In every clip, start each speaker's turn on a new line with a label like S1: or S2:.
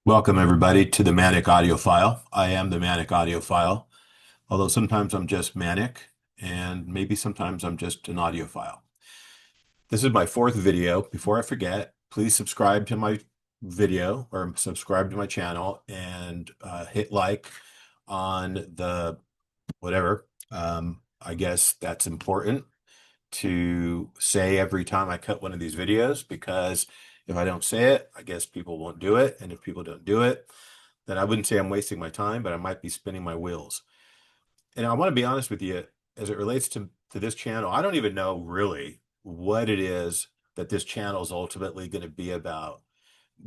S1: Welcome, everybody, to the Manic Audiophile. I am the Manic Audiophile, although sometimes I'm just manic, and maybe sometimes I'm just an audiophile. This is my fourth video. Before I forget, please subscribe to my video or subscribe to my channel and hit like on the whatever. I guess that's important to say every time I cut one of these videos because if I don't say it, I guess people won't do it. And if people don't do it, then I wouldn't say I'm wasting my time, but I might be spinning my wheels. And I want to be honest with you, as it relates to this channel, I don't even know really what it is that this channel is ultimately going to be about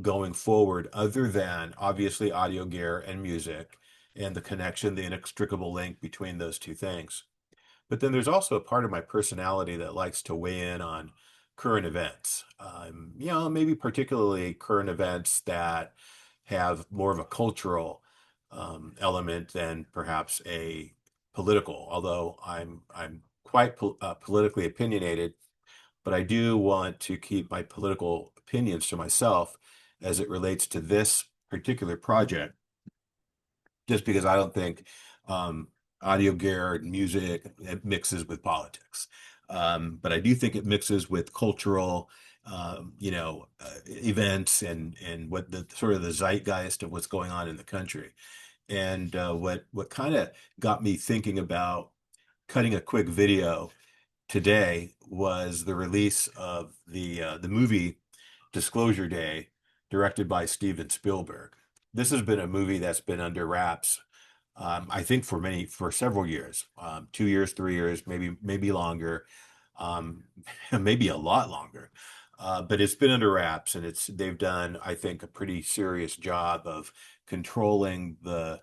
S1: going forward, other than obviously audio gear and music and the connection, the inextricable link between those two things. But then there's also a part of my personality that likes to weigh in on current events. Maybe particularly current events that have more of a cultural element than perhaps a political. Although I'm quite politically opinionated, but I do want to keep my political opinions to myself as it relates to this particular project, just because I don't think audio gear and music it mixes with politics. But I do think it mixes with cultural, events and what the sort of the zeitgeist of what's going on in the country. And what kind of got me thinking about cutting a quick video today was the release of the movie Disclosure Day, directed by Steven Spielberg. This has been a movie that's been under wraps, I think for several years, 2 years, 3 years, maybe longer, um, maybe a lot longer. But it's been under wraps, and they've done, I think, a pretty serious job of controlling the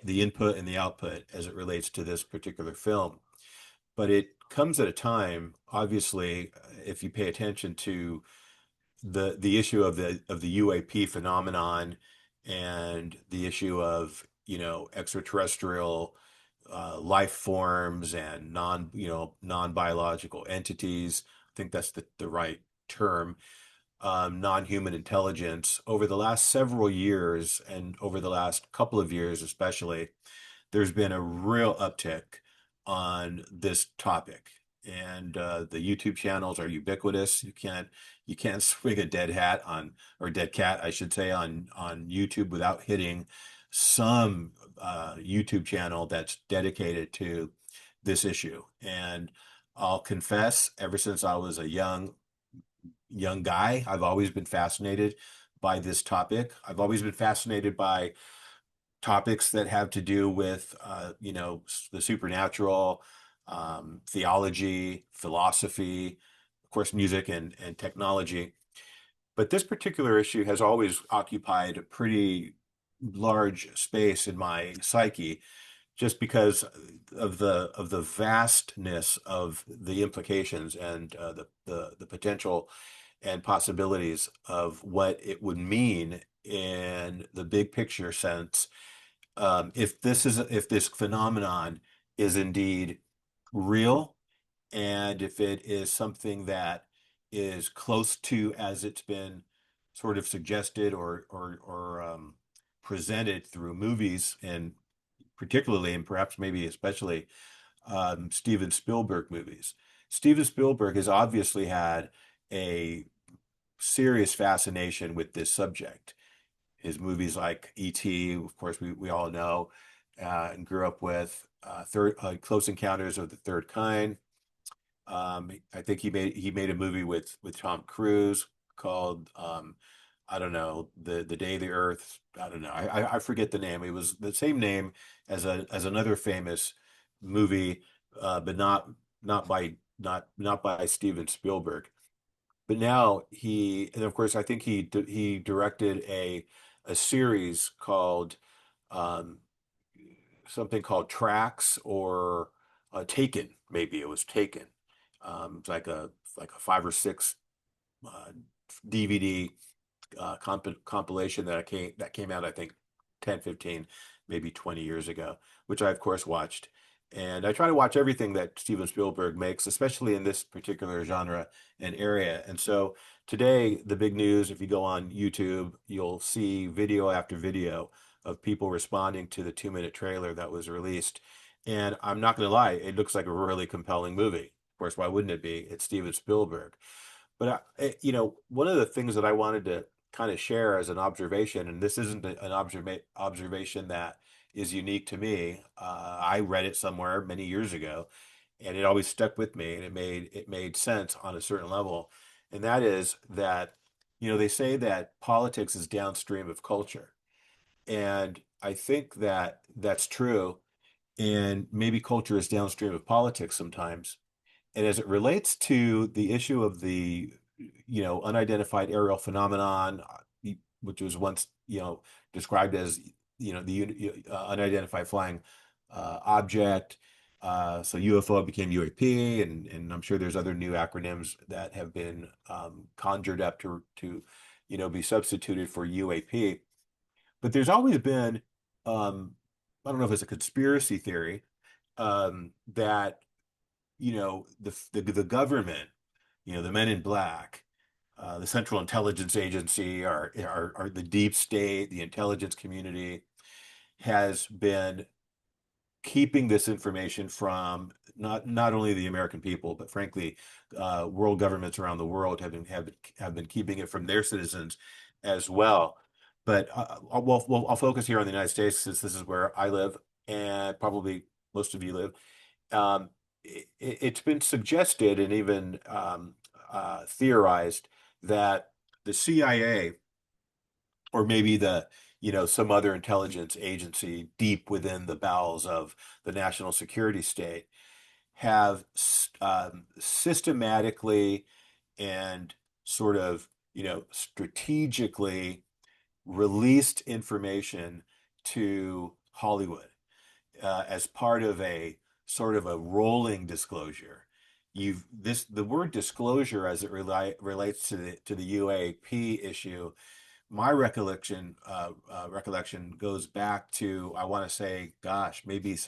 S1: input and the output as it relates to this particular film. But it comes at a time, obviously, if you pay attention to the issue of the UAP phenomenon and the issue of extraterrestrial life forms and non-biological entities. I think that's the right term. Non-human intelligence over the last several years and over the last couple of years especially, there's been a real uptick on this topic. And the YouTube channels are ubiquitous. You can't swing a dead hat on, or dead cat, I should say, on YouTube without hitting some YouTube channel that's dedicated to this issue. And I'll confess, ever since I was a young guy, I've always been fascinated by this topic. I've always been fascinated by topics that have to do with the supernatural, theology, philosophy, of course, music and technology. But this particular issue has always occupied a pretty large space in my psyche, just because of the vastness of the implications and the potential and possibilities of what it would mean in the big picture sense, if this phenomenon is indeed real, and if it is something that is close to as it's been sort of suggested or presented through movies, and particularly and perhaps maybe especially Steven Spielberg movies. Steven Spielberg has obviously had a serious fascination with this subject. His movies like E.T., of course, we all know and grew up with. Close Encounters of the Third Kind. I think he made a movie with Tom Cruise called I don't know, the Day of the Earth. I don't know. I forget the name. It was the same name as another famous movie, but not by Steven Spielberg. But now and of course, I think he directed a series called um, something called Tracks, or Taken. Maybe it was Taken. It's like a 5 or 6 uh, DVD compilation that came out, I think, 10, 15, maybe 20 years ago, which I of course watched. And I try to watch everything that Steven Spielberg makes, especially in this particular genre and area. And so today, the big news, if you go on YouTube, you'll see video after video of people responding to the 2-minute trailer that was released. And I'm not going to lie, it looks like a really compelling movie. Of course, why wouldn't it be? It's Steven Spielberg. But one of the things that I wanted to kind of share as an observation, and this isn't an observation that is unique to me. I read it somewhere many years ago, and it always stuck with me, and it made sense on a certain level. And that is that, they say that politics is downstream of culture, and I think that that's true. And maybe culture is downstream of politics sometimes. And as it relates to the issue of the, unidentified aerial phenomenon, which was once, described as, the unidentified flying object. So UFO became UAP, and I'm sure there's other new acronyms that have been conjured up to be substituted for UAP. But there's always been, I don't know if it's a conspiracy theory, that the government, the men in black, the Central Intelligence Agency, are the deep state, the intelligence community has been keeping this information from not only the American people, but frankly, world governments around the world have been keeping it from their citizens as well. But I'll focus here on the United States since this is where I live and probably most of you live. It's been suggested and even theorized that the CIA, or maybe some other intelligence agency deep within the bowels of the national security state, have systematically and sort of, strategically released information to Hollywood as part of a sort of a rolling disclosure. The word disclosure as it relates to the UAP issue. My recollection goes back to, I want to say, gosh, maybe as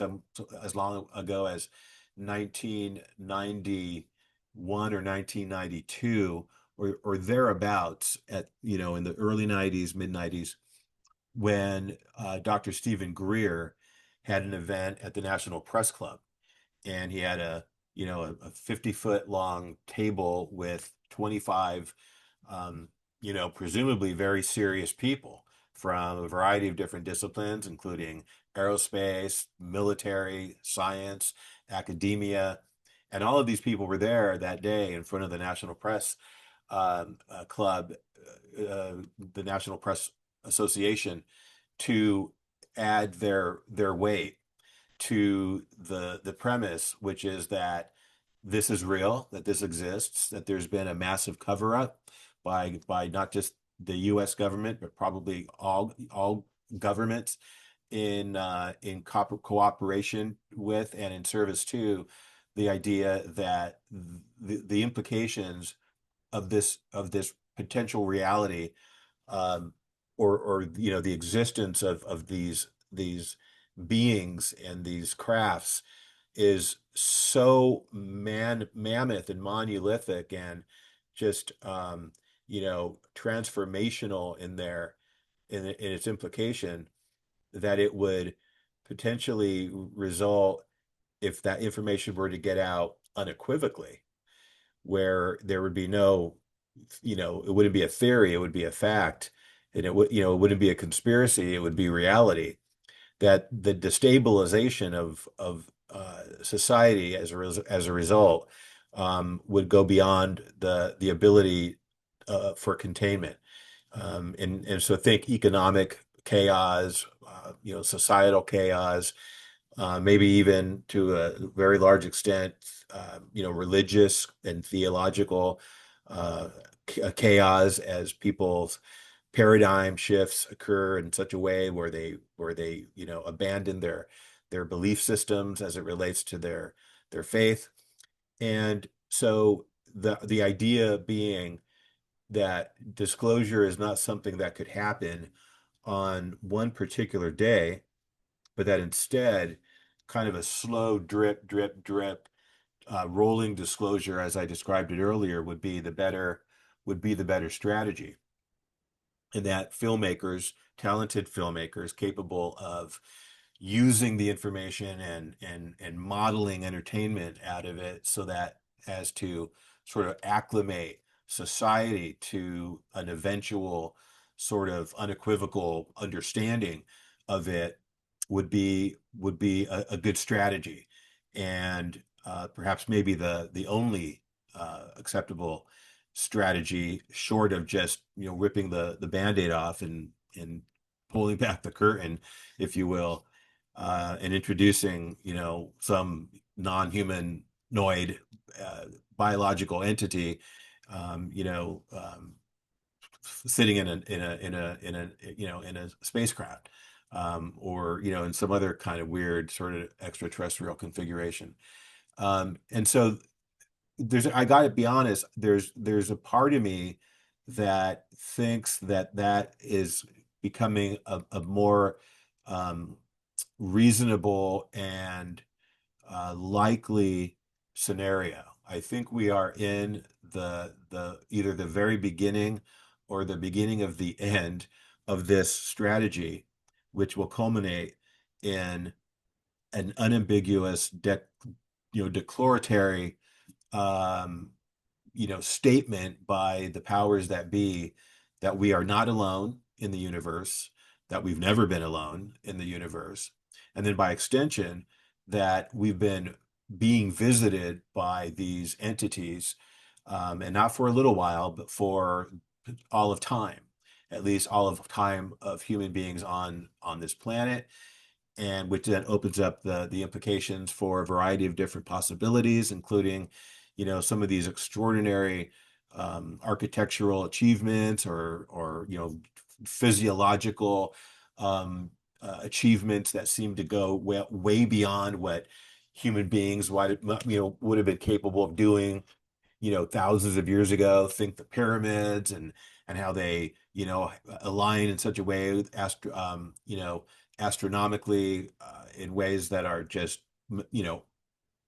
S1: long ago as 1991 or 1992 or thereabouts, in the early 90s, mid 90s, when Dr. Stephen Greer had an event at the National Press Club, and he had a 50-foot long table with 25 presumably very serious people from a variety of different disciplines, including aerospace, military, science, academia. And all of these people were there that day in front of the National Press Club, the National Press Association, to add their weight to the premise, which is that this is real, that this exists, that there's been a massive cover up by not just the U.S. government, but probably all governments in cooperation with and in service to the idea that the implications of this potential reality, um, or the existence of these beings and these crafts is so mammoth and monolithic and just transformational in its implication, that it would potentially result, if that information were to get out unequivocally, where there would be no, it wouldn't be a theory, it would be a fact, and it wouldn't be a conspiracy, it would be reality. That the destabilization of society as a result would go beyond the ability for containment. And so think economic chaos, societal chaos, maybe even to a very large extent, religious and theological uh, chaos, as people's paradigm shifts occur in such a way where they abandon their belief systems as it relates to their faith. And so the idea being that disclosure is not something that could happen on one particular day, but that instead kind of a slow drip, drip, drip, rolling disclosure, as I described it earlier, would be the better strategy. And that filmmakers, talented filmmakers, capable of using the information and modeling entertainment out of it, so that as to sort of acclimate society to an eventual sort of unequivocal understanding of it, would be a good strategy, and perhaps maybe the only acceptable strategy, short of just ripping the Band-Aid off and pulling back the curtain, if you will, and introducing some non-humanoid biological entity, um, you know um, sitting in a spacecraft, or in some other kind of weird sort of extraterrestrial configuration. And so I got to be honest, there's a part of me that thinks that that is becoming a more um, reasonable and likely scenario. I think we are in the either the very beginning or the beginning of the end of this strategy, which will culminate in an unambiguous declaratory um, statement by the powers that be, that we are not alone in the universe, that we've never been alone in the universe, and then by extension, that we've been being visited by these entities, and not for a little while, but for all of time, at least all of time of human beings on this planet, and which then opens up the implications for a variety of different possibilities, including, some of these extraordinary architectural achievements, or physiological achievements that seem to go way, way beyond what human beings would have been capable of doing, thousands of years ago. Think the pyramids, and how they, align in such a way with astronomically, in ways that are just,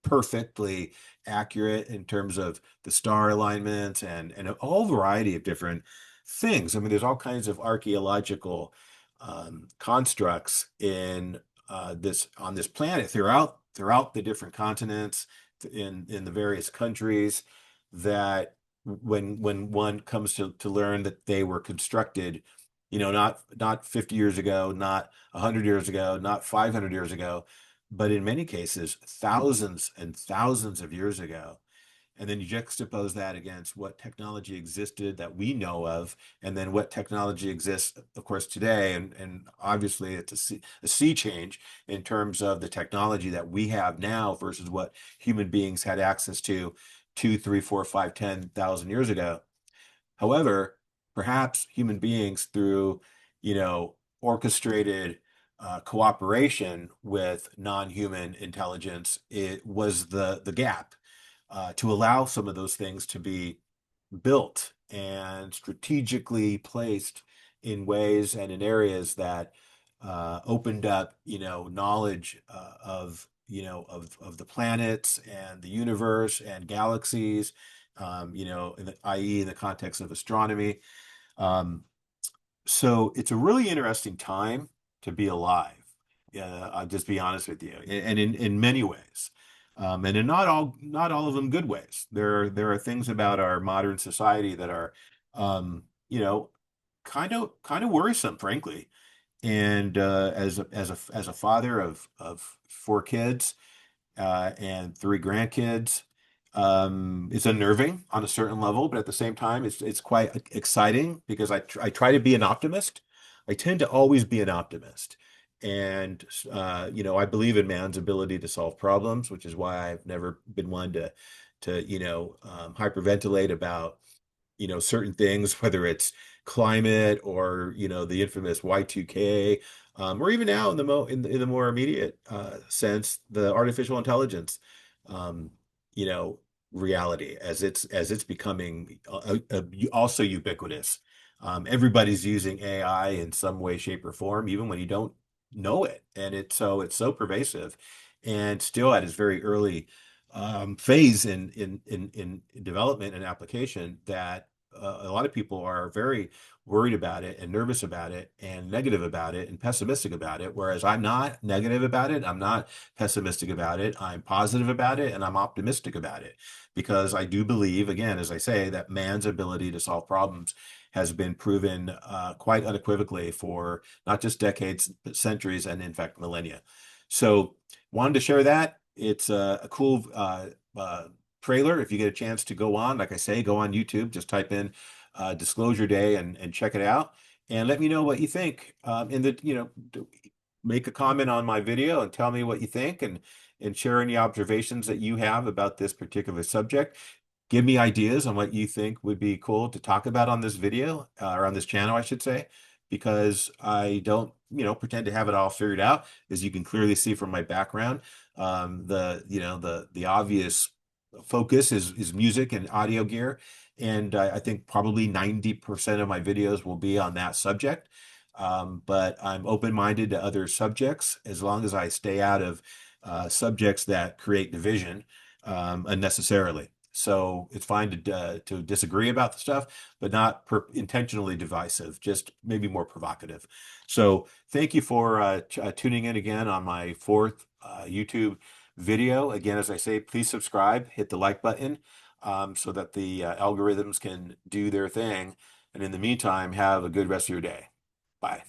S1: perfectly accurate in terms of the star alignments, and a whole variety of different things. I mean, there's all kinds of archaeological constructs in this on this planet, throughout the different continents, in the various countries, that when one comes to learn that they were constructed, not 50 years ago, not 100 years ago, not 500 years ago, but in many cases thousands and thousands of years ago. And then you juxtapose that against what technology existed that we know of, and then what technology exists, of course, today. And obviously, it's a sea change in terms of the technology that we have now versus what human beings had access to 2, 3, 4, 5, 10,000 years ago. However, perhaps human beings, through, orchestrated cooperation with non-human intelligence, it was the gap to allow some of those things to be built and strategically placed in ways and in areas that opened up, knowledge of the planets and the universe and galaxies, i.e., in the context of astronomy. Um, so it's a really interesting time to be alive. I'll just be honest with you, and in many ways, and in not all of them good ways. There are things about our modern society that are, um, you know, kind of worrisome, frankly. And as a father of four kids, and three grandkids. It's unnerving on a certain level, but at the same time, it's quite exciting, because I try to be an optimist. I tend to always be an optimist, and I believe in man's ability to solve problems, which is why I've never been one to hyperventilate about certain things, whether it's climate, or the infamous Y2K, or even now in the more immediate sense, the artificial intelligence, um, you know reality, as it's becoming also ubiquitous. Everybody's using AI in some way, shape, or form, even when you don't know it, and it's so pervasive. and still at its very early phase in development and application, that a lot of people are very worried about it and nervous about it and negative about it and pessimistic about it. Whereas I'm not negative about it. I'm not pessimistic about it. I'm positive about it and I'm optimistic about it, because I do believe, again, as I say, that man's ability to solve problems has been proven quite unequivocally for not just decades, but centuries, and in fact, millennia. So wanted to share that. It's a cool trailer. If you get a chance to go on, like I say, go on YouTube, just type in Disclosure Day and check it out. And let me know what you think. Make a comment on my video and tell me what you think, and share any observations that you have about this particular subject. Give me ideas on what you think would be cool to talk about on this video, or on this channel, I should say, because I don't, pretend to have it all figured out. As you can clearly see from my background, the obvious focus is music and audio gear, and I think probably 90% of my videos will be on that subject. But I'm open-minded to other subjects, as long as I stay out of subjects that create division unnecessarily. So it's fine to disagree about the stuff, but not intentionally divisive, just maybe more provocative. So thank you for tuning in again on my fourth YouTube video. Again, as I say, please subscribe, hit the like button, so that the algorithms can do their thing. And in the meantime, have a good rest of your day. Bye.